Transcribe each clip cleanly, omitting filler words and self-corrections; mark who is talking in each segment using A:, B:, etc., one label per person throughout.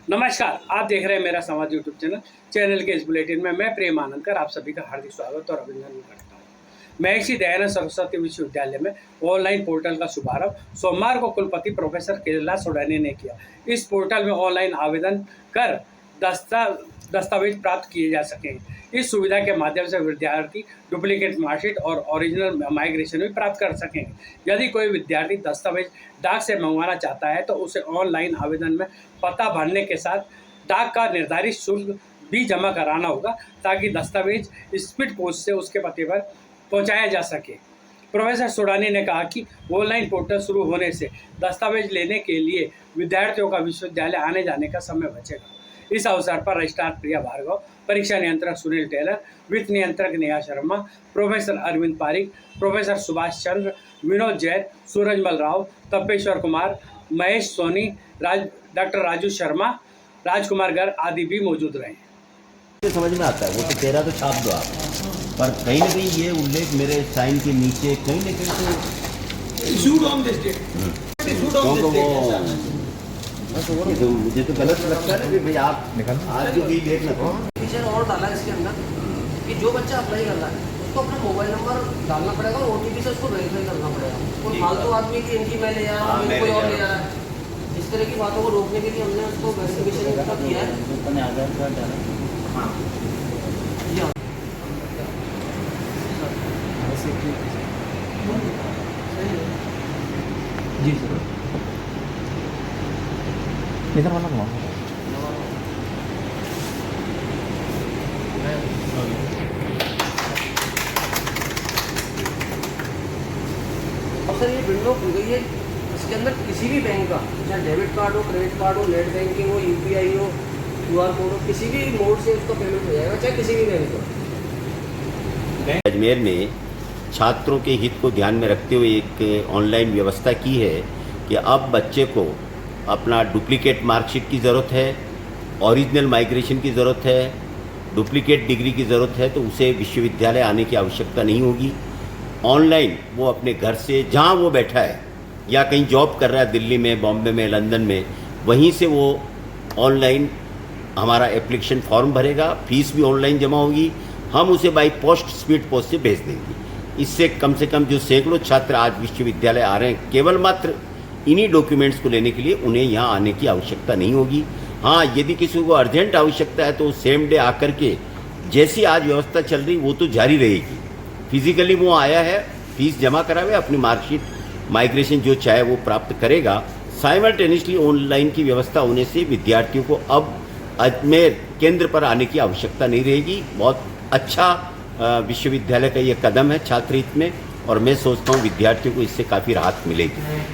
A: नमस्कार, आप देख रहे हैं मेरा समाज यूट्यूब चैनल के इस बुलेटिन में मैं प्रेम आनंदकर आप सभी का हार्दिक स्वागत और अभिनंदन करता हूँ। महर्षि दयानंद सरस्वती विश्वविद्यालय में ऑनलाइन पोर्टल का शुभारंभ सोमवार को कुलपति प्रोफेसर केला सोडानी ने किया। इस पोर्टल में ऑनलाइन आवेदन कर दस्तावेज प्राप्त किए जा सकेंगे। इस सुविधा के माध्यम से विद्यार्थी डुप्लीकेट मार्कशीट और ओरिजिनल माइग्रेशन भी प्राप्त कर सकेंगे। यदि कोई विद्यार्थी दस्तावेज डाक से मंगवाना चाहता है तो उसे ऑनलाइन आवेदन में पता भरने के साथ डाक का निर्धारित शुल्क भी जमा कराना होगा, ताकि दस्तावेज स्पीड पोस्ट से उसके पते पर पहुंचाया जा सके। प्रोफेसर सोडानी ने कहा कि ऑनलाइन पोर्टल शुरू होने से दस्तावेज लेने के लिए विद्यार्थियों का विश्वविद्यालय आने जाने का समय बचेगा। इस अवसर पर रजिस्ट्रार प्रिया भार्गव, परीक्षा नियंत्रक सुनील टेलर, वित्त नियंत्रक Neha Sharma, professor Arvind Pareek, professor Subhash Chandra, Vinod Jain, Surajmal Rao, Tapeshwar Kumar, Mahesh Soni, doctor Raju Sharma, राजकुमार गर्ग आदि भी मौजूद रहे।
B: समझ में आता है, वो तो चेहरा तो छाप दो आप, पर कहीं ना कहीं ये उल्लेख मेरे साइन के नीचे कहीं ना कहीं तो मुझे तो गलत लगता है कि भाई आप आज जो भी देखना
C: फीचर और डाला इसके अंदर कि जो बच्चा अप्लाई कर रहा है उसको अपना मोबाइल नंबर डालना पड़ेगा और OTP से उसको वेरीफाई करना पड़ेगा। कोई फालतू आदमी की इनकी मैं ले जा रहा हूँ, कोई और ले जा रहा है, इस तरह की बातों को रोकने के लिए हमने उसको वेरिफिकेशन किया है। आधार कार्ड डाला। हाँ
D: जी सर, इधर वाला कौन?
C: अब सर ये विंडो खुल गई है, इसके अंदर किसी भी बैंक का चाहे डेबिट कार्ड हो, क्रेडिट कार्ड हो, नेट बैंकिंग हो, UPI हो, QR कोड हो, किसी भी मोड से उसका पेमेंट हो जाएगा, चाहे किसी भी बैंक को।
B: अजमेर में छात्रों के हित को ध्यान में रखते हुए एक ऑनलाइन व्यवस्था की है कि अब बच्चे को अपना डुप्लीकेट मार्कशीट की ज़रूरत है, ओरिजिनल माइग्रेशन की ज़रूरत है, डुप्लीकेट डिग्री की ज़रूरत है, तो उसे विश्वविद्यालय आने की आवश्यकता नहीं होगी। ऑनलाइन वो अपने घर से जहाँ वो बैठा है या कहीं जॉब कर रहा है, दिल्ली में, बॉम्बे में, लंदन में, वहीं से वो ऑनलाइन हमारा एप्लीकेशन फॉर्म भरेगा, फीस भी ऑनलाइन जमा होगी, हम उसे बाई पोस्ट स्पीड पोस्ट से भेज देंगे। इससे कम से कम जो सैकड़ों छात्र आज विश्वविद्यालय आ रहे हैं, केवल मात्र इन्हीं डॉक्यूमेंट्स को लेने के लिए, उन्हें यहाँ आने की आवश्यकता नहीं होगी। हाँ, यदि किसी को अर्जेंट आवश्यकता है तो सेम डे आकर के, जैसी आज व्यवस्था चल रही वो तो जारी रहेगी, फिजिकली वो आया है, फीस जमा करावे, अपनी मार्कशीट माइग्रेशन जो चाहे वो प्राप्त करेगा। साइमल्टेनियसली ऑनलाइन की व्यवस्था होने से विद्यार्थियों को अब अजमेर केंद्र पर आने की आवश्यकता नहीं रहेगी। बहुत अच्छा विश्वविद्यालय का ये कदम है छात्र हित में, और मैं सोचता हूँ विद्यार्थियों को इससे काफ़ी राहत मिलेगी।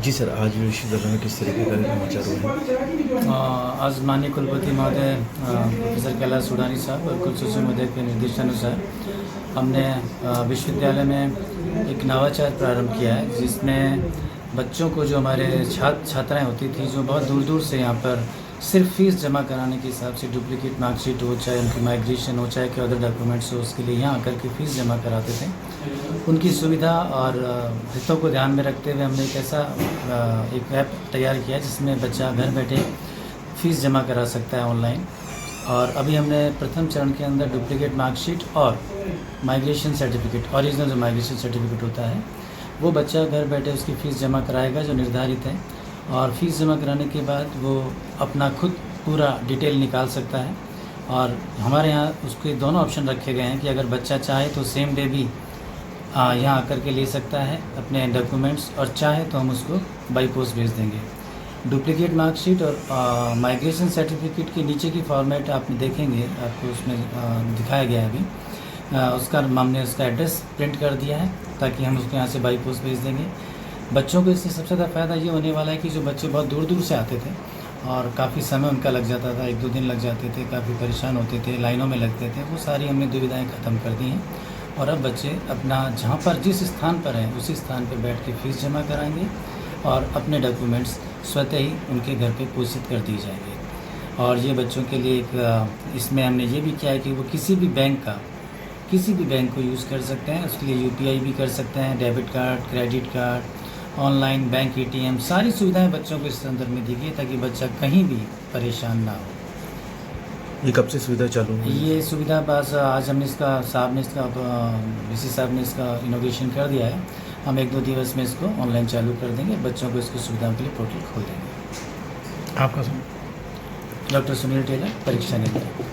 D: जी सर, आज विश्वविद्यालय में किस तरह के समाचार हुए?
E: आज माननीय कुलपति महोदय प्रोफेसर केला सोडानी साहब और कुल सचिव महोदय के निर्देशानुसार हमने विश्वविद्यालय में एक नवाचार प्रारंभ किया है, जिसमें बच्चों को, जो हमारे छात्राएं होती थी जो बहुत दूर दूर से यहाँ पर सिर्फ फीस जमा कराने के हिसाब से डुप्लीकेट मार्कशीट हो, चाहे उनकी माइग्रेशन हो, चाहे कोई अदर डॉक्यूमेंट्स हो, उसके लिए यहाँ आकर के फीस जमा कराते थे। उनकी सुविधा और हितों को ध्यान में रखते हुए हमने एक ऐसा एक ऐप तैयार किया जिसमें बच्चा घर बैठे फ़ीस जमा करा सकता है ऑनलाइन। और अभी हमने प्रथम चरण के अंदर डुप्लीकेट मार्कशीट और माइग्रेशन सर्टिफिकेट, ओरिजिनल जो माइग्रेशन सर्टिफिकेट होता है, वो बच्चा घर बैठे उसकी फ़ीस जमा कराएगा जो निर्धारित है, और फीस जमा कराने के बाद वो अपना खुद पूरा डिटेल निकाल सकता है। और हमारे यहाँ उसके दोनों ऑप्शन रखे गए हैं कि अगर बच्चा चाहे तो सेम डे भी यहाँ आकर के ले सकता है अपने डॉक्यूमेंट्स, और चाहे तो हम उसको बाई पोस्ट भेज देंगे। डुप्लीकेट मार्कशीट और माइग्रेशन सर्टिफिकेट के नीचे की फॉर्मेट आप देखेंगे, आपको उसमें दिखाया गया है अभी, उसका हमने उसका एड्रेस प्रिंट कर दिया है ताकि हम उसको यहाँ से बाई पोस्ट भेज देंगे। बच्चों को इससे सबसे ज़्यादा फ़ायदा ये होने वाला है कि जो बच्चे बहुत दूर दूर से आते थे और काफ़ी समय उनका लग जाता था, 1-2 दिन लग जाते थे, काफ़ी परेशान होते थे, लाइनों में लगते थे, वो सारी हमने दुविधाएं ख़त्म कर दी हैं। और अब बच्चे अपना जहाँ पर जिस स्थान पर हैं उसी स्थान पर बैठ के फ़ीस जमा कराएंगे और अपने डॉक्यूमेंट्स स्वतः ही उनके घर पे पोषित कर दिए जाएंगे। और ये बच्चों के लिए एक इसमें हमने ये भी किया है कि वो किसी भी बैंक को यूज़ कर सकते हैं, उसके लिए UPI भी कर सकते हैं, debit card, credit card online bank ATM सारी सुविधाएं बच्चों को इस अंदर में दी गई ताकि बच्चा कहीं भी परेशान ना हो।
D: ये कब से सुविधा चालू हुई?
E: ये सुविधा बस आज हमने इसका VC साहब ने इसका इनोग्रेशन कर दिया है। हम 1-2 दिवस में इसको ऑनलाइन चालू कर देंगे, बच्चों को इसकी सुविधाओं के लिए पोर्टल खोल देंगे।
D: आपका
E: डॉक्टर सुनील टेलर, परीक्षा निदेशक।